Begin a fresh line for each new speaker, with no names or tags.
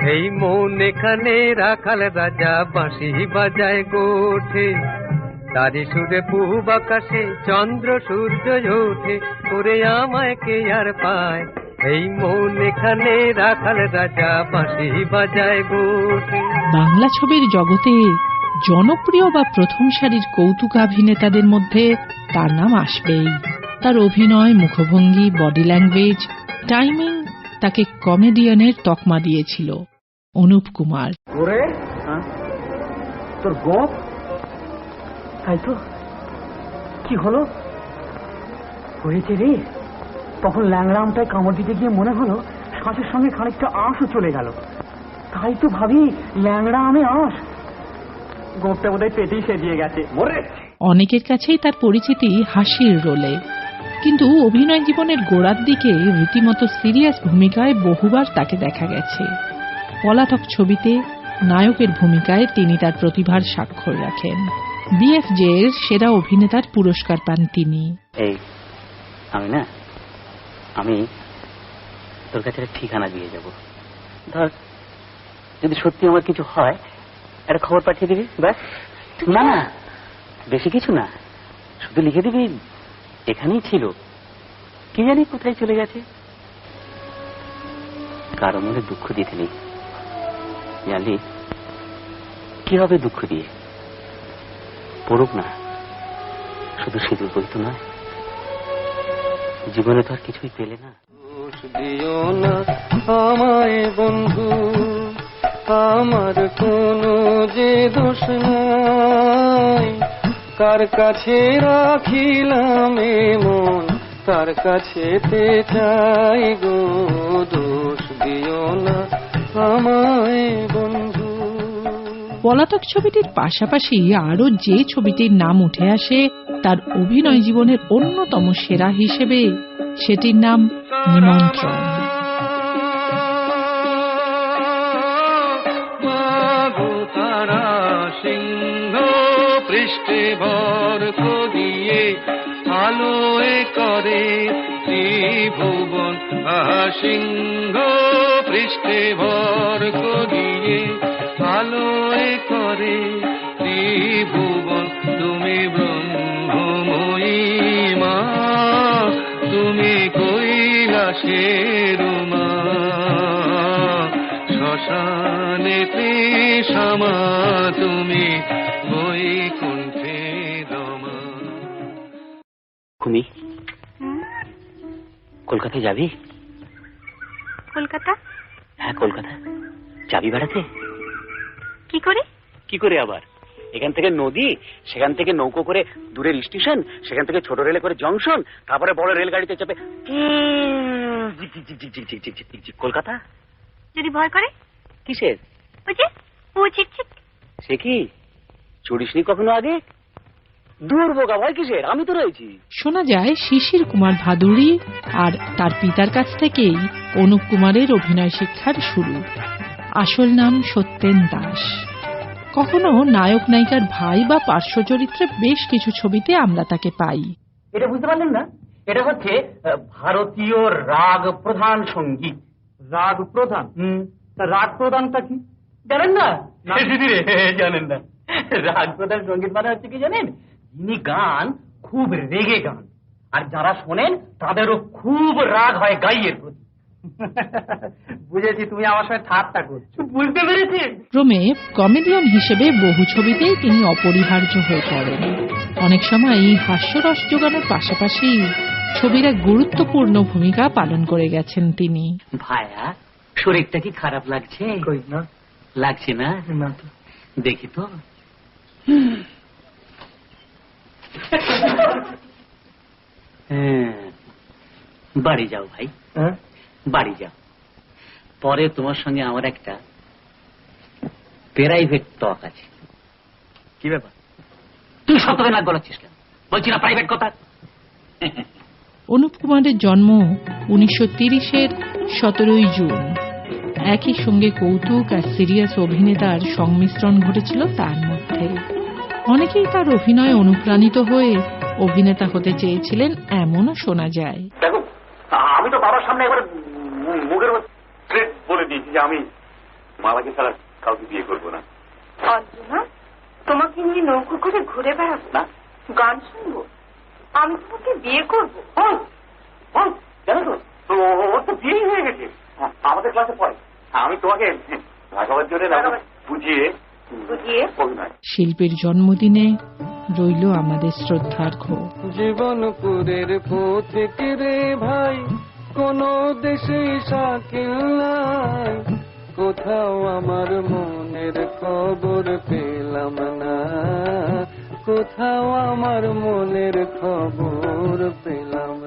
এই মন এখানে রাখাল রাজা বাঁশি বাজায় গোঠে, তারি সুরে পূব আকাশে চন্দ্র সূর্য ওঠে, ওরে আমায় কে আর পায়। এই মন এখানে রাখাল রাজা বাঁশি বাজায় গোঠে।
বাংলা ছবির জগতে জনপ্রিয় বা প্রথম সারির কৌতুকাভিনেতাদের মধ্যে তার নাম আসবেই। তার অভিনয়, মুখভঙ্গি, বডি ল্যাঙ্গুয়েজ, টাইমিং তাকে কমেডিয়ানের তকমা দিয়েছিল। অনুপ কুমার।
ওরে তোর গোপ, তাই তো কি হলো হয়েছে রে? তখন ল্যাংড়া আমটায় কামড় দিতে গিয়ে মনে হলো শ্বাসের সঙ্গে খানিকটা আঁশও চলে গেল। তাই তো ভাবি ল্যাংড়া আমে আঁশ, গোপটা বোধহয় পেটেই সেজিয়ে গেছে।
অনেকের কাছেই তার পরিচিতি হাসির রোলে, কিন্তু অভিনয় জীবনের গোড়ার দিকে রীতিমতো সিরিয়াস ভূমিকায় বহুবার তাকে দেখা গেছে। পলাতক ছবিতে নায়কের ভূমিকায় তিনি তার প্রতিভার স্বাক্ষর রাখেন। BFJ এর সেরা অভিনেতার পুরস্কার পান তিনি।
আমি তোর কাছে ঠিকানা দিয়ে যাব, ধর যদি সত্যি আমার কিছু হয় একটা খবর পাঠিয়ে দিবি, ব্যাস। না না, বেশি কিছু না, শুধু লিখে দিবি এখানেই ছিল, কি জানি কোথায় চলে গেছে। কারো মনে দুঃখ দিতে নেই, জানলি? কি হবে দুঃখ দিয়ে? পড়ুক না, শুধু সিঁদুর বইতো নয়, জীবনে তো আর কিছুই পেলে না।
দোষ দিও না আমায় বন্ধু, আমার কোনো যে দোষ নাই, কার কাছে রাখিলাম মন তার কাছেতে চাই গো। দোষ দিও না আমায় বন্ধু।
পলাতক ছবিটির পাশাপাশি আরো যে ছবিটির নাম উঠে আসে তার অভিনয় জীবনের অন্যতম সেরা হিসেবে, সেটির নাম নিমন্ত্রণ।
সিংহ পৃষ্ঠে ভর দিয়ে আলোয় করে ত্রিভুবন, সিংহ পৃষ্ঠে ভর দিয়ে আলোয় করে ত্রিভুবন। তুমি ব্রহ্মময়ী মা, তুমি কৈলাসের মা, শ্মশানেতে শ্যামা তুমি বৈকুণ্ঠে রমা।
কুমি, কলকাতায় যাবি?
কলকাতা?
হ্যাঁ কলকাতা। যাবি বেড়াতে?
কি করে?
কি করে আবার? এখান থেকে নদী, সেখান থেকে নৌকো করে দূরের স্টেশন, সেখান থেকে ছোট রেলে করে জংশন, তারপরে বড় রেলগাড়িতে চেপে কলকাতা।
যদি ভয় করে?
কিসের?
ওই যে ও ছিটছিট।
সে কি চড়িসনি কখনো আগে? দূর বোকা, ভয় কিসের, আমি তো রয়েছি।
শোনা যায় শিশির কুমার ভাদুড়ী আর তার পিতার কাছ থেকেই অনুপ কুমারের অভিনয় শিক্ষার শুরু। আসল নাম সত্যেন দাস। কখনো নায়ক নায়িকার ভাই বা পার্শ্ব চরিত্রে বেশ কিছু ছবিতে আমরা তাকে পাই।
এটা বুঝতে পারলেন না? এটা হচ্ছে ভারতীয় রাগ প্রধান সঙ্গীত। রাগ প্রধান? রাগ প্রধানটা কি জানেন না? জানেন না? রাগ প্রধান সঙ্গীত মানে হচ্ছে কি জানেন? যিনি গান খুব রেগে গান, আর যারা শোনেন তাদেরও খুব রাগ হয় গাইয়ের প্রতি। বুঝেছি, তুমি আমার সঙ্গে ঠাট্টা করছো। বুঝতে পেরেছি।
ক্রমে কমেডিয়ান হিসেবে বহু ছবিতেই তিনি অপরিহার্য হয়ে পড়েন। অনেক সময় হাস্যরস জোগানোর পাশাপাশি ছবির এক গুরুত্বপূর্ণ ভূমিকা পালন করে গেছেন তিনি।
ভাইয়া, শরীরটা কি খারাপ লাগছে?
না
লাগছে না?
না তো।
দেখি তো। বাড়ি যাও ভাই, বাড়ি যাও। পরে তোমার সঙ্গে আমার একটা প্রাইভেট টক আছে।
কি ব্যাপার?
তুই সতরে নাক গলাচ্ছিস কেন? বলছি না প্রাইভেট কথা।
অনুপ কুমারের জন্ম 1930-এর 17 জুন। একই সঙ্গে কৌতুক আর সিরিয়াস অভিনেতার সংমিশ্রণ ঘটেছিল তার মধ্যে। অনেকেই তার অভিনয়ে অনুপ্রাণিত হয়ে অভিনেতা হতে চেয়েছিলেন, এমনও শোনা যায়।
দেখো, আমি তো বাবার সামনে একবার মুখের বলে দিয়েছি যে আমি
মামাকে ছাড়া কাউকে বিয়ে করবো না।
অর্জুনা, তোমাকে নিয়ে নৌকো করে ঘুরে বেড়াবো
না,
গান শুনবো, আমি তোমাকে বিয়ে করবো।
জানো তো, তো ওর তো বিয়েই হয়ে গেছে, আমাদের ক্লাসে পড়ে। আমি তোমাকে ভাগাবার জন্য বুঝিয়ে
বুঝিয়ে
অভিনয়।
শিল্পীর জন্মদিনে রইল আমাদের শ্রদ্ধার্ঘ্য।
জীবনপুরের পথিক রে ভাই, কোন দেশে শাকিল নাই, কোথাও আমার মনের খবর পেলাম না, কোথাও আমার মনের খবর পেলাম